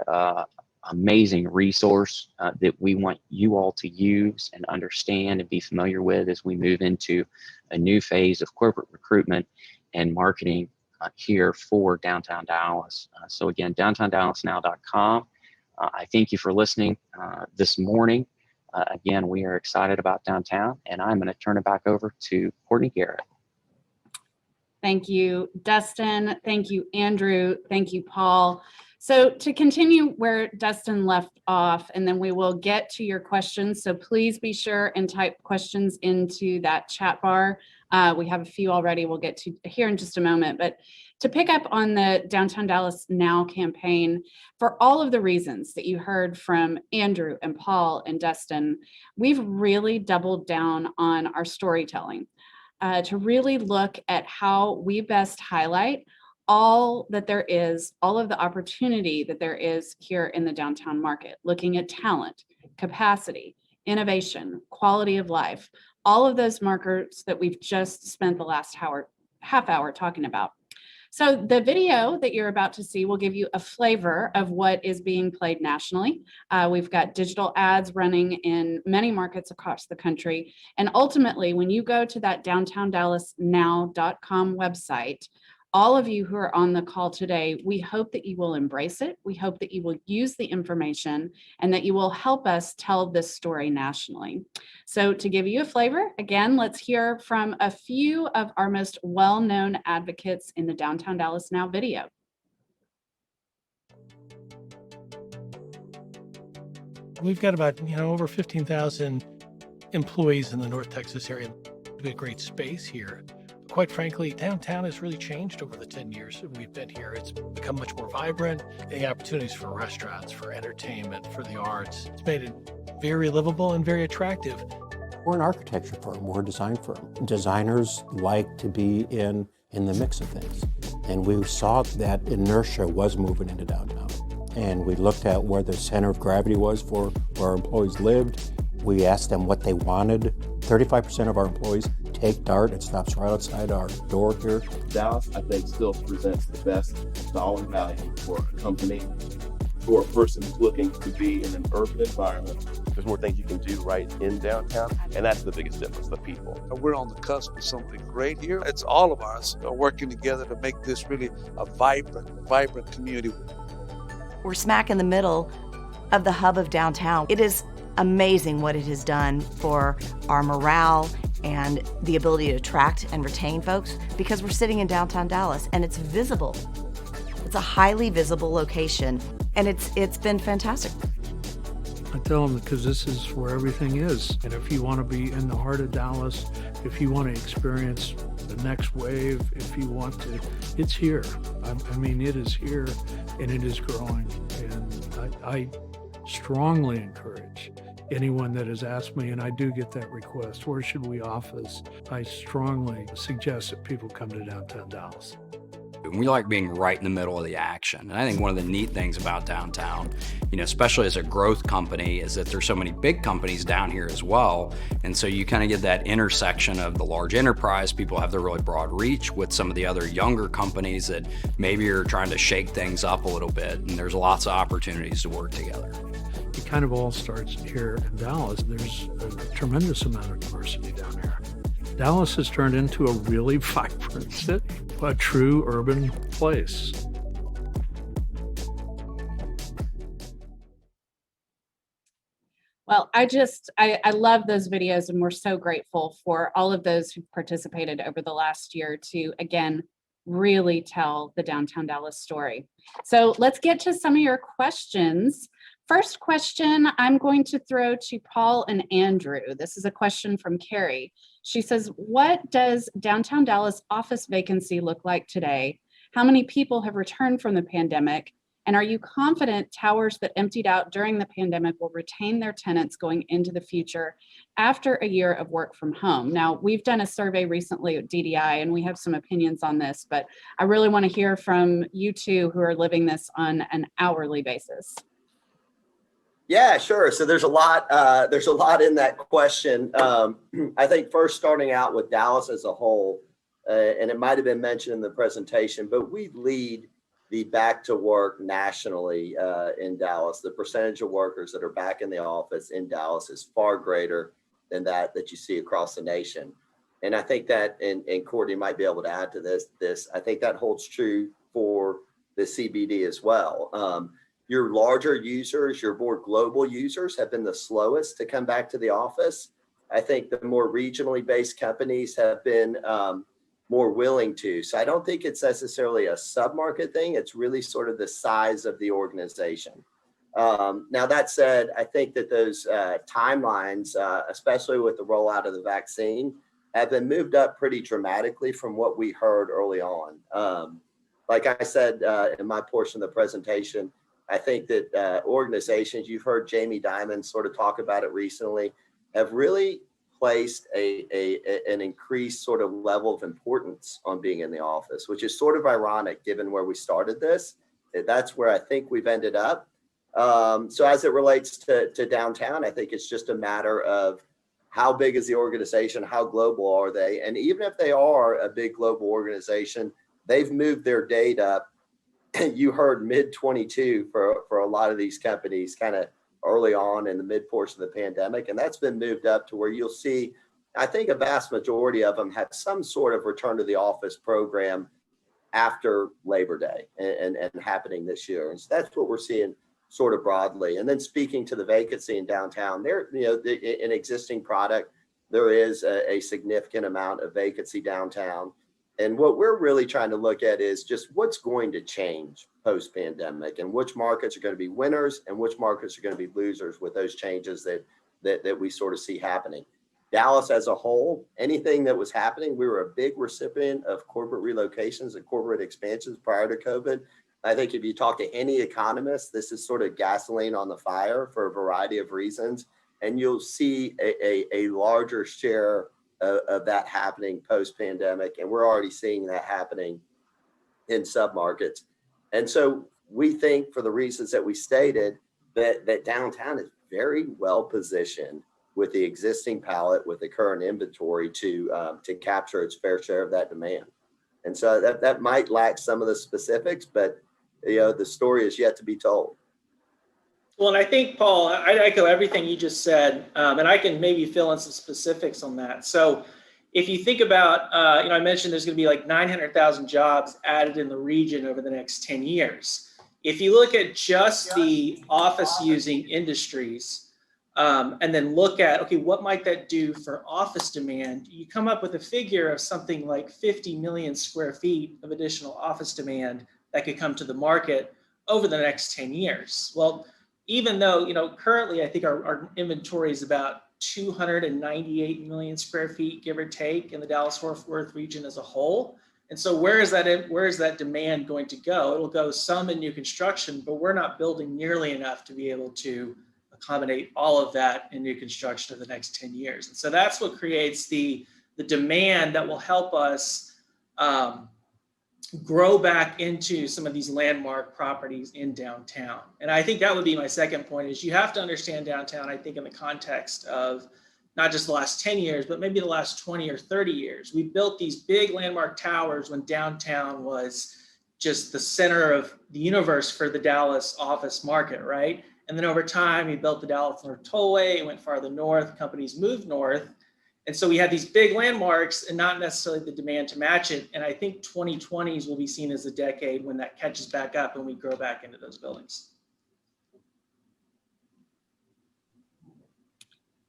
amazing resource that we want you all to use and understand and be familiar with as we move into a new phase of corporate recruitment and marketing here for downtown Dallas. So again, DowntownDallasNow.com. I thank you for listening this morning. Again, we are excited about downtown, and I'm going to turn it back over to Courtney Garrett. Thank you, Dustin. Thank you, Andrew. Thank you, Paul. So to continue where Dustin left off, and then we will get to your questions. So please be sure and type questions into that chat bar. We have a few already we'll get to here in just a moment. But to pick up on the Downtown Dallas Now campaign, for all of the reasons that you heard from Andrew and Paul and Dustin, we've really doubled down on our storytelling to really look at how we best highlight all that there is, all of the opportunity that there is here in the downtown market, looking at talent, capacity, innovation, quality of life, all of those markers that we've just spent the last half hour talking about. So the video that you're about to see will give you a flavor of what is being played nationally. We've got digital ads running in many markets across the country. And ultimately, when you go to that downtowndallasnow.com website, all of you who are on the call today, we hope that you will embrace it. We hope that you will use the information and that you will help us tell this story nationally. So to give you a flavor, again, let's hear from a few of our most well-known advocates in the Downtown Dallas Now video. We've got about, over 15,000 employees in the North Texas area. We have a great space here. Quite frankly, downtown has really changed over the 10 years that we've been here. It's become much more vibrant. The opportunities for restaurants, for entertainment, for the arts. It's made it very livable and very attractive. We're an architecture firm. We're a design firm. Designers like to be in the mix of things. And we saw that inertia was moving into downtown. And we looked at where the center of gravity was for where our employees lived. We asked them what they wanted. 35% of our employees take DART. It stops right outside our door here. Dallas, I think, still presents the best dollar value for a company, for a person who's looking to be in an urban environment. There's more things you can do right in downtown, and that's the biggest difference, the people. We're on the cusp of something great here. It's all of us working together to make this really a vibrant community. We're smack in the middle of the hub of downtown. It is amazing what it has done for our morale and the ability to attract and retain folks because we're sitting in downtown Dallas and it's visible. It's a highly visible location and it's been fantastic. I tell them because this is where everything is. And if you want to be in the heart of Dallas, if you want to experience the next wave, if you want to, it's here. I mean, it is here and it is growing. And I strongly encourage anyone that has asked me, and I do get that request, where should we office? I strongly suggest that people come to downtown Dallas. We like being right in the middle of the action. And I think one of the neat things about downtown, especially as a growth company, is that there's so many big companies down here as well. And so you kind of get that intersection of the large enterprise, people have the really broad reach with some of the other younger companies that maybe are trying to shake things up a little bit. And there's lots of opportunities to work together. It kind of all starts here in Dallas. There's a tremendous amount of diversity down here. Dallas has turned into a really vibrant city, a true urban place. Well, I love those videos and we're so grateful for all of those who participated over the last year to, again, really tell the Downtown Dallas story. So let's get to some of your questions. First question I'm going to throw to Paul and Andrew. This is a question from Carrie. She says, what does downtown Dallas office vacancy look like today? How many people have returned from the pandemic? And are you confident towers that emptied out during the pandemic will retain their tenants going into the future after a year of work from home? Now, we've done a survey recently at DDI and we have some opinions on this, but I really want to hear from you two who are living this on an hourly basis. Yeah, sure. So there's a lot in that question. I think first starting out with Dallas as a whole, and it might have been mentioned in the presentation, but we lead the back to work nationally in Dallas. The percentage of workers that are back in the office in Dallas is far greater than that you see across the nation. And I think that, and Courtney might be able to add to this, I think that holds true for the CBD as well. Your larger users, your more global users have been the slowest to come back to the office. I think the more regionally based companies have been more willing to. So I don't think it's necessarily a sub-market thing. It's really sort of the size of the organization. Now, that said, I think that those timelines, especially with the rollout of the vaccine, have been moved up pretty dramatically from what we heard early on. Like I said in my portion of the presentation, I think that organizations, you've heard Jamie Dimon sort of talk about it recently, have really placed an increased sort of level of importance on being in the office, which is sort of ironic given where we started this. That's where I think we've ended up. So as it relates to downtown, I think it's just a matter of how big is the organization, how global are they? And even if they are a big global organization, they've moved their date up. You heard mid 22 for a lot of these companies kind of early on in the mid portion of the pandemic. And that's been moved up to where you'll see, I think a vast majority of them have some sort of return to the office program after Labor Day and happening this year. And so that's what we're seeing sort of broadly. And then speaking to the vacancy in downtown, there, an existing product, there is a significant amount of vacancy downtown. And what we're really trying to look at is just what's going to change post-pandemic and which markets are going to be winners and which markets are going to be losers with those changes that we sort of see happening. Dallas as a whole, anything that was happening, we were a big recipient of corporate relocations and corporate expansions prior to COVID. I think if you talk to any economist, this is sort of gasoline on the fire for a variety of reasons. And you'll see a larger share of that happening post-pandemic. And we're already seeing that happening in submarkets. And so we think, for the reasons that we stated, that downtown is very well positioned with the existing palette, with the current inventory to capture its fair share of that demand. And so that might lack some of the specifics, but the story is yet to be told. Well, and I think, Paul, I echo everything you just said, and I can maybe fill in some specifics on that. So if you think about, I mentioned there's going to be like 900,000 jobs added in the region over the next 10 years. If you look at just the office using industries, and then look at, okay, what might that do for office demand? You come up with a figure of something like 50 million square feet of additional office demand that could come to the market over the next 10 years. Well, even though, currently I think our inventory is about 298 million square feet, give or take, in the Dallas-Fort Worth region as a whole. And so where is that demand going to go? It'll go some in new construction, but we're not building nearly enough to be able to accommodate all of that in new construction over the next 10 years. And so that's what creates the demand that will help us grow back into some of these landmark properties in downtown. And I think that would be my second point, is you have to understand downtown, I think, in the context of not just the last 10 years, but maybe the last 20 or 30 years. We built these big landmark towers when downtown was just the center of the universe for the Dallas office market, right? And then over time, we built the Dallas North Tollway, it went farther north, companies moved north. And so we had these big landmarks and not necessarily the demand to match it. And I think 2020s will be seen as a decade when that catches back up and we grow back into those buildings.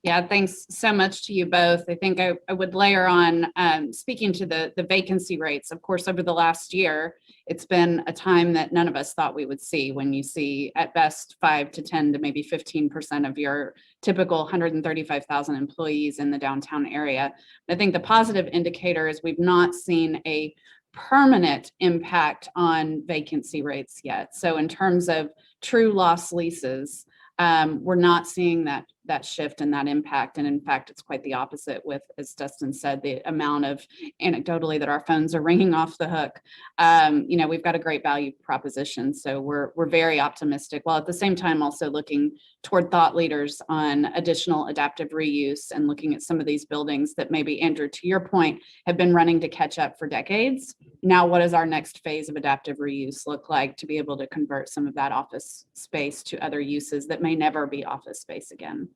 Yeah, thanks so much to you both. I think I would layer on, speaking to the vacancy rates. Of course, over the last year, it's been a time that none of us thought we would see, when you see at best 5 to 10 to maybe 15% of your typical 135,000 employees in the downtown area. I think the positive indicator is we've not seen a permanent impact on vacancy rates yet. So in terms of true loss leases, we're not seeing that shift and that impact. And in fact, it's quite the opposite with, as Dustin said, the amount of anecdotally that our phones are ringing off the hook. We've got a great value proposition. So we're very optimistic, while at the same time also looking toward thought leaders on additional adaptive reuse and looking at some of these buildings that maybe, Andrew, to your point, have been running to catch up for decades. Now, what does our next phase of adaptive reuse look like to be able to convert some of that office space to other uses that may never be office space again?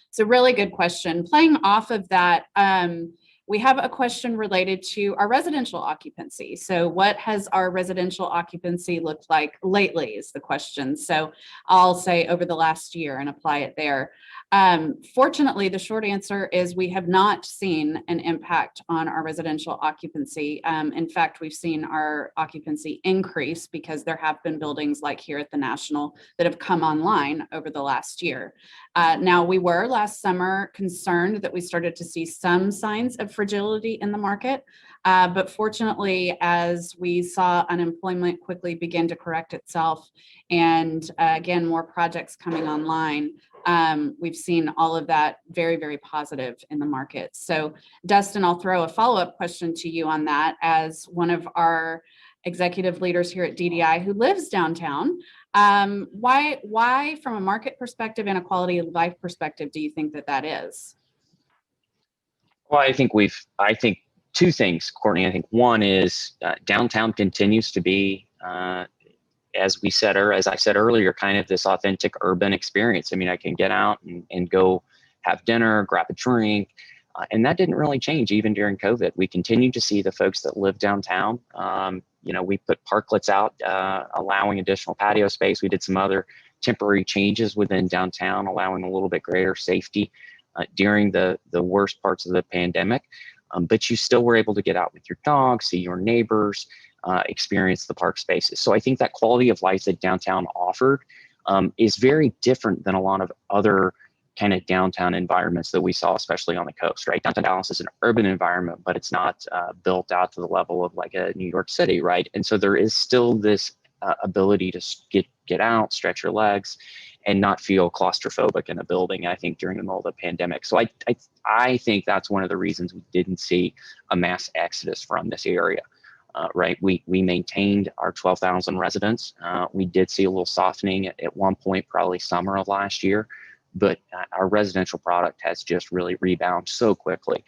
It's a really good question. Playing off of that, we have a question related to our residential occupancy. So what has our residential occupancy looked like lately is the question. So I'll say over the last year and apply it there. Fortunately, the short answer is we have not seen an impact on our residential occupancy. In fact, we've seen our occupancy increase because there have been buildings like here at the National that have come online over the last year. Now, we were last summer concerned that we started to see some signs of fragility in the market. But fortunately, as we saw unemployment quickly begin to correct itself and again, more projects coming online, we've seen all of that very, very positive in the market. So Dustin, I'll throw a follow-up question to you on that as one of our executive leaders here at DDI who lives downtown. Why from a market perspective and a quality of life perspective do you think that is? Well, I think two things, Courtney. I think one is downtown continues to be, as I said earlier, kind of this authentic urban experience. I mean, I can get out and go have dinner, grab a drink, and that didn't really change even during COVID. We continue to see the folks that live downtown. We put parklets out, allowing additional patio space. We did some other temporary changes within downtown, allowing a little bit greater safety during the worst parts of the pandemic. But you still were able to get out with your dog, see your neighbors, experience the park spaces. So I think that quality of life that downtown offered is very different than a lot of other kind of downtown environments that we saw, especially on the coast, right? Downtown Dallas is an urban environment, but it's not built out to the level of like a New York City, right? And so there is still this ability to get out, stretch your legs, and not feel claustrophobic in a building, I think, during the middle of the pandemic. So I think that's one of the reasons we didn't see a mass exodus from this area. Right, we maintained our 12,000 residents. We did see a little softening at one point, probably summer of last year, but our residential product has just really rebounded so quickly.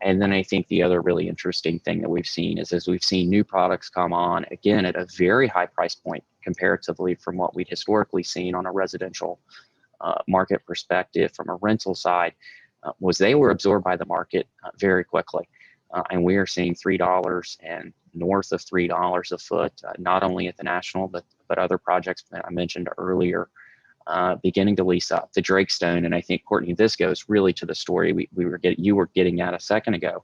And then I think the other really interesting thing that we've seen is as we've seen new products come on, again, at a very high price point comparatively from what we'd historically seen on a residential market perspective from a rental side, was they were absorbed by the market very quickly. And we are seeing $3 and north of $3 a foot, not only at the national, but other projects that I mentioned earlier, beginning to lease up. The Drakestone, and I think, Courtney, this goes really to the story you were getting at a second ago.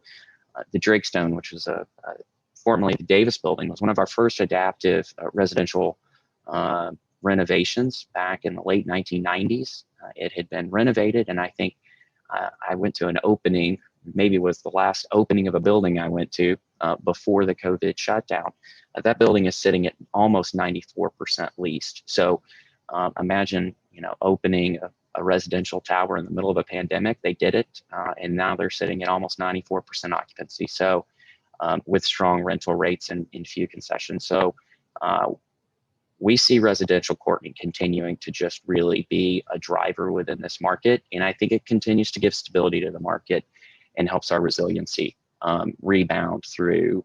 The Drakestone, which was formerly the Davis building, was one of our first adaptive residential renovations back in the late 1990s. It had been renovated, and I think I went to an opening, maybe it was the last opening of a building I went to before the COVID shutdown. That building is sitting at almost 94% leased. So imagine, opening a residential tower in the middle of a pandemic. They did it, and now they're sitting at almost 94% occupancy. So with strong rental rates and few concessions. So we see residential, Courtney, continuing to just really be a driver within this market. And I think it continues to give stability to the market and helps our resiliency rebound through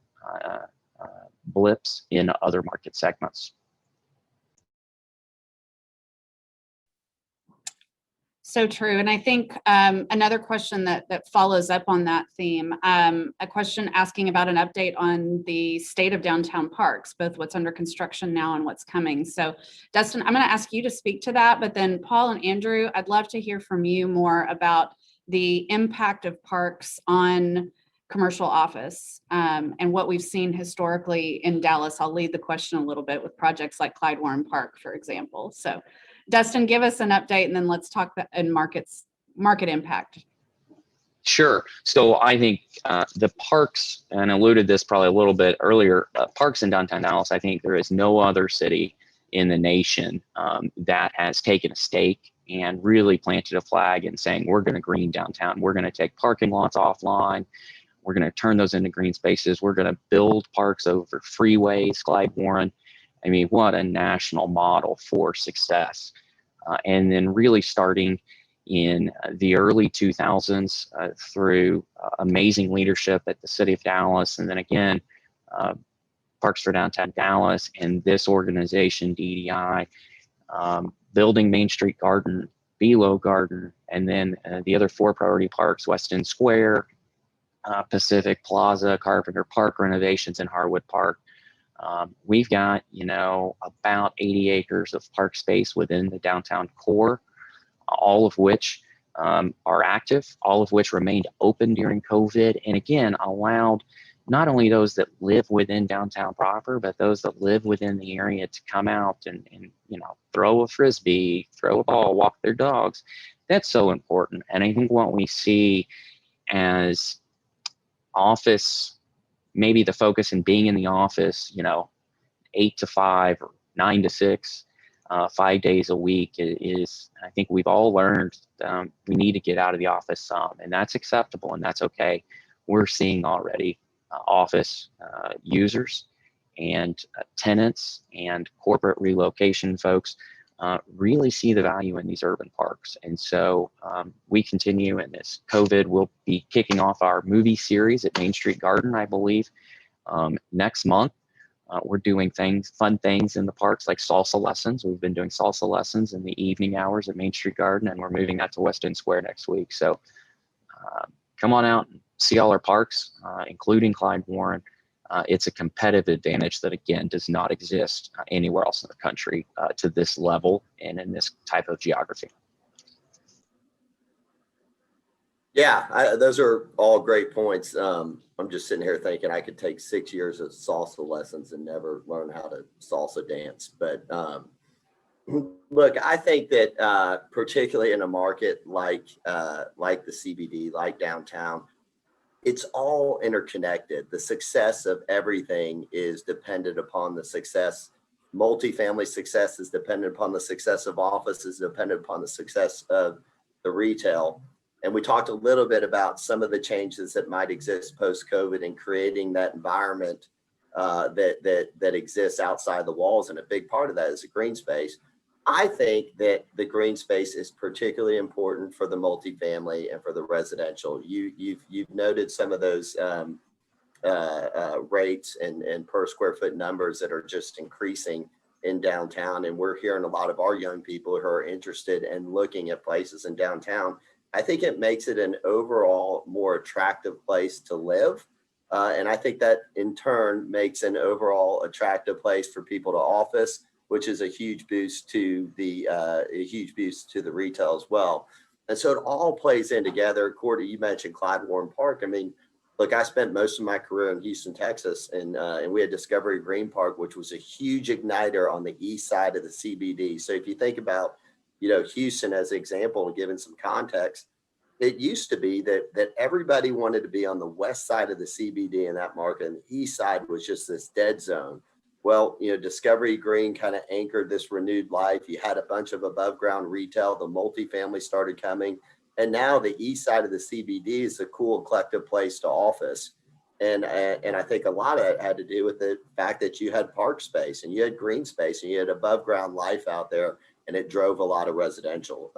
blips in other market segments. So true. And I think another question that follows up on that theme, a question asking about an update on the state of downtown parks, both what's under construction now and what's coming. So Dustin, I'm going to ask you to speak to that, but then Paul and Andrew, I'd love to hear from you more about the impact of parks on commercial office and what we've seen historically in Dallas. I'll lead the question a little bit with projects like Clyde Warren Park, for example. So Dustin, give us an update and then let's talk in market impact. Sure. So I think the parks, and I alluded this probably a little bit earlier, parks in downtown Dallas, I think there is no other city in the nation that has taken a stake and really planted a flag and saying, we're going to green downtown. We're going to take parking lots offline. We're going to turn those into green spaces. We're going to build parks over freeways, Clyde Warren. I mean, what a national model for success. And then really starting in the early 2000s through amazing leadership at the city of Dallas. And then again, Parks for Downtown Dallas and this organization, DDI, building Main Street Garden, Belo Garden, and then the other 4 priority parks, West End Square, Pacific Plaza, Carpenter Park renovations, and Harwood Park. We've got, about 80 acres of park space within the downtown core, all of which are active, all of which remained open during COVID. And again, allowed not only those that live within downtown proper, but those that live within the area to come out and throw a Frisbee, throw a ball, walk their dogs. That's so important. And I think what we see as office, maybe the focus in being in the office, 8 to 5 or 9 to 6, 5 days a week is, I think we've all learned we need to get out of the office some, and that's acceptable and that's okay. We're seeing already office users and tenants and corporate relocation folks really see the value in these urban parks. And so we continue in this COVID. We'll be kicking off our movie series at Main Street Garden, I believe, next month. We're doing fun things in the parks like salsa lessons. We've been doing salsa lessons in the evening hours at Main Street Garden, and we're moving that to West End Square next week. So come on out and see all our parks, including Clyde Warren. It's a competitive advantage that, again, does not exist anywhere else in the country to this level and in this type of geography. Yeah, those are all great points. I'm just sitting here thinking I could take 6 years of salsa lessons and never learn how to salsa dance. But look, I think that particularly in a market like the CBD, like downtown, it's all interconnected. The success of everything is dependent upon the success. Multifamily success is dependent upon the success of offices, dependent upon the success of the retail. And we talked a little bit about some of the changes that might exist post-COVID and creating that environment that exists outside the walls. And a big part of that is the green space. I think that the green space is particularly important for the multifamily and for the residential. You've noted some of those rates and per square foot numbers that are just increasing in downtown. And we're hearing a lot of our young people who are interested in looking at places in downtown. I think it makes it an overall more attractive place to live. And I think that in turn makes an overall attractive place for people to office, which is a huge boost to the retail as well. And so it all plays in together. Courtney, you mentioned Clyde Warren Park. I mean, look, I spent most of my career in Houston, Texas, and we had Discovery Green Park, which was a huge igniter on the east side of the CBD. So if you think about, Houston as an example and given some context, it used to be that everybody wanted to be on the west side of the CBD in that market, and the east side was just this dead zone. Well, Discovery Green kind of anchored this renewed life. You had a bunch of above ground retail. The multifamily started coming. And now the east side of the CBD is a cool collective place to office. And I think a lot of it had to do with the fact that you had park space and you had green space and you had above ground life out there, and it drove a lot of residential.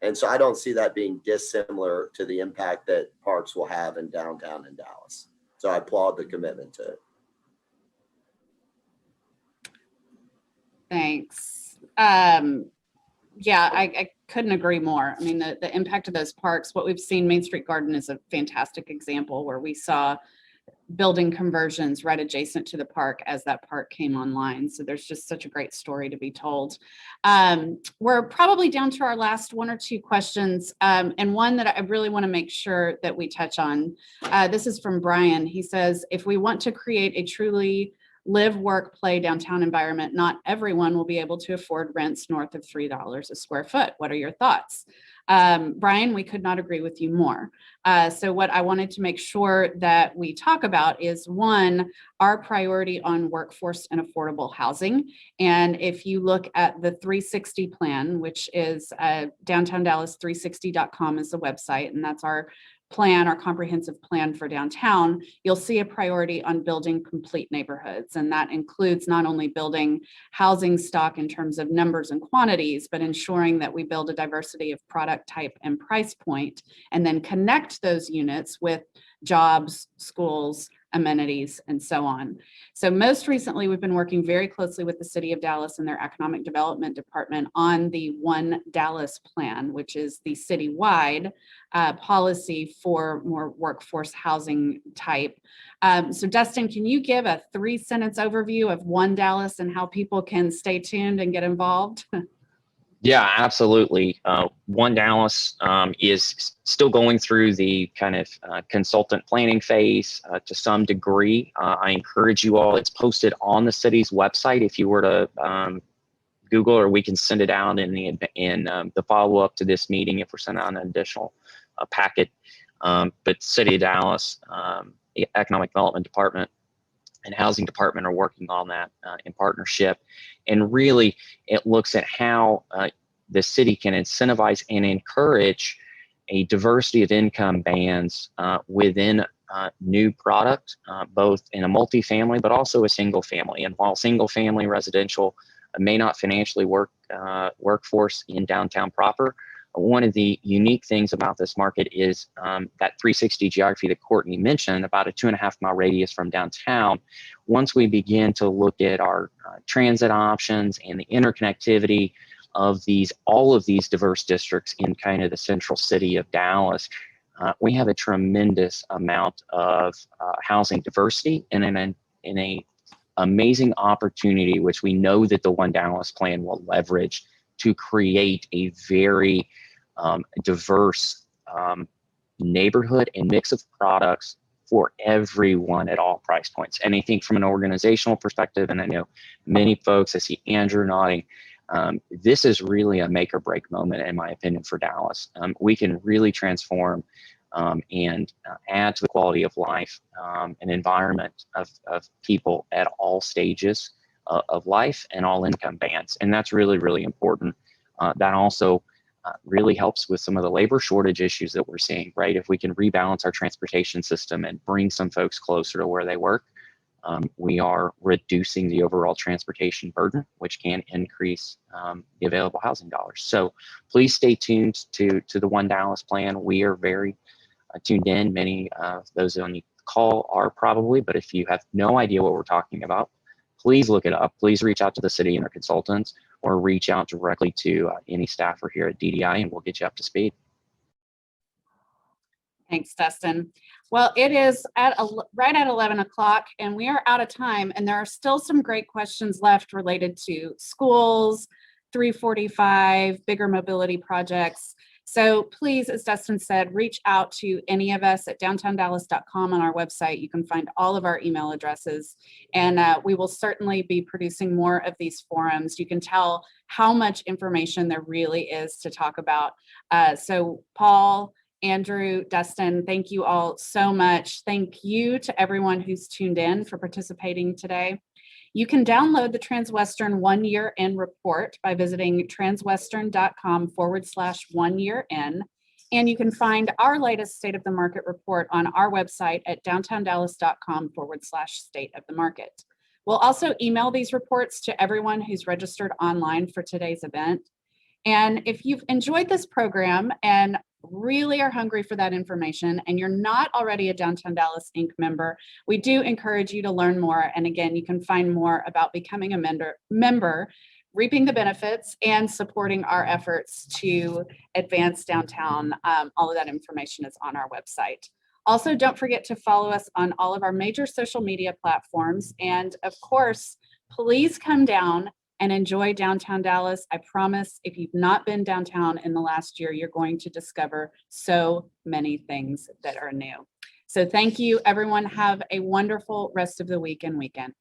And so I don't see that being dissimilar to the impact that parks will have in downtown in Dallas. So I applaud the commitment to it. Thanks. Yeah, I couldn't agree more. I mean, the impact of those parks, what we've seen, Main Street Garden is a fantastic example where we saw building conversions right adjacent to the park as that park came online. So there's just such a great story to be told. We're probably down to our last one or two questions, and one that I really want to make sure that we touch on. This is from Brian. He says, if we want to create a truly live, work, play downtown environment, not everyone will be able to afford rents north of $3 a square foot. What are your thoughts? Brian, we could not agree with you more. So what I wanted to make sure that we talk about is, one, our priority on workforce and affordable housing. And if you look at the 360 plan, which is Downtown Dallas 360.com is the website, and that's our plan, our comprehensive plan for downtown, you'll see a priority on building complete neighborhoods. And that includes not only building housing stock in terms of numbers and quantities, but ensuring that we build a diversity of product type and price point, and then connect those units with jobs, schools, amenities, and so on. So most recently, we've been working very closely with the City of Dallas and their Economic Development Department on the One Dallas Plan, which is the citywide policy for more workforce housing type. So Dustin, can you give a 3-sentence overview of One Dallas and how people can stay tuned and get involved? Yeah, absolutely. One Dallas is still going through the kind of consultant planning phase to some degree. I encourage you all, it's posted on the city's website if you were to Google, or we can send it out in the follow-up to this meeting if we're sending out an additional packet. But City of Dallas, the Economic Development Department, and Housing Department are working on that in partnership. And really, it looks at how the city can incentivize and encourage a diversity of income bands within new product, both in a multifamily, but also a single family. And while single family residential may not financially work workforce in downtown proper. One of the unique things about this market is that 360 geography that Courtney mentioned, about a 2.5 mile radius from downtown. Once we begin to look at our transit options and the interconnectivity of all of these diverse districts in kind of the central city of Dallas, we have a tremendous amount of housing diversity and in a amazing opportunity, which we know that the One Dallas plan will leverage to create a very diverse neighborhood and mix of products for everyone at all price points. And I think from an organizational perspective, and I know many folks, I see Andrew nodding, this is really a make or break moment, in my opinion, for Dallas. We can really transform and add to the quality of life and environment of people at all stages of life and all income bands. And that's really, really important. That also really helps with some of the labor shortage issues that we're seeing, right? If we can rebalance our transportation system and bring some folks closer to where they work, we are reducing the overall transportation burden, which can increase the available housing dollars. So please stay tuned to the One Dallas plan. We are very tuned in. Many of those on the call are probably, but if you have no idea what we're talking about, please look it up. Please reach out to the city and their consultants, or reach out directly to any staffer here at DDI, and we'll get you up to speed. Thanks, Dustin. Well, it is right at 11 o'clock, and we are out of time, and there are still some great questions left related to schools, 345, bigger mobility projects. So please, as Dustin said, reach out to any of us at downtowndallas.com on our website. You can find all of our email addresses, and we will certainly be producing more of these forums. You can tell how much information there really is to talk about. So Paul, Andrew, Dustin, thank you all so much. Thank you to everyone who's tuned in for participating today. You can download the Transwestern 1 year in report by visiting transwestern.com/1 year in. And you can find our latest state of the market report on our website at downtowndallas.com/state of the market. We'll also email these reports to everyone who's registered online for today's event. And if you've enjoyed this program and really are hungry for that information and you're not already a Downtown Dallas Inc. member, we do encourage you to learn more. And again, you can find more about becoming a member, reaping the benefits, and supporting our efforts to advance downtown. All of that information is on our website. Also, don't forget to follow us on all of our major social media platforms. And of course, please come down and enjoy downtown Dallas. I promise, if you've not been downtown in the last year, you're going to discover so many things that are new. So thank you, everyone. Have a wonderful rest of the week and weekend.